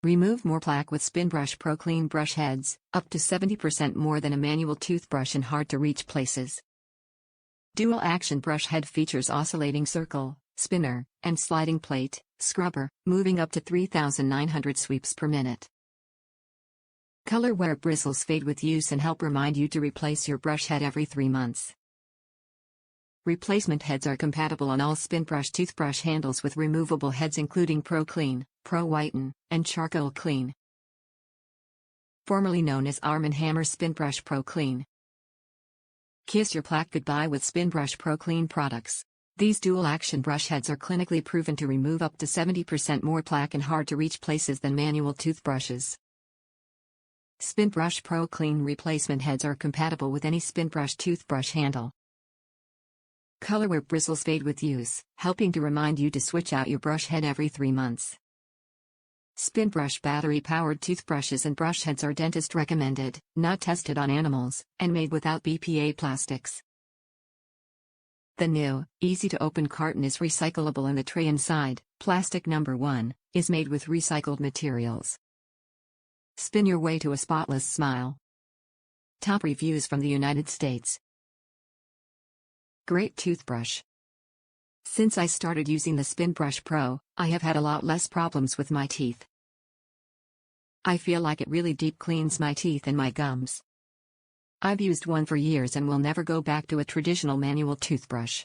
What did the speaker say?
Remove more plaque with Spinbrush PRO CLEAN brush heads, up to 70% more than a manual toothbrush in hard-to-reach places. Dual action brush head features oscillating circle, spinner, and sliding plate, scrubber, moving up to 3,900 sweeps per minute. Color wear bristles fade with use and help remind you to replace your brush head every 3 months. Replacement heads are compatible on all Spinbrush toothbrush handles with removable heads including ProClean, ProWHITEN, and Charcoal Clean. Formerly known as Arm & Hammer Spinbrush PRO CLEAN. Kiss your plaque goodbye with Spinbrush PRO CLEAN products. These dual-action brush heads are clinically proven to remove up to 70% more plaque in hard-to-reach places than manual toothbrushes. Spinbrush PRO CLEAN replacement heads are compatible with any Spinbrush toothbrush handle. Color wear bristles fade with use, helping to remind you to switch out your brush head every 3 months. Spinbrush battery-powered toothbrushes and brush heads are dentist-recommended, not tested on animals, and made without BPA plastics. The new, easy-to-open carton is recyclable and the tray inside, plastic number 1, is made with recycled materials. Spin your way to a spotless smile. Top reviews from the United States. Great toothbrush. Since I started using the Spinbrush Pro, I have had a lot less problems with my teeth. I feel like it really deep cleans my teeth and my gums. I've used one for years and will never go back to a traditional manual toothbrush.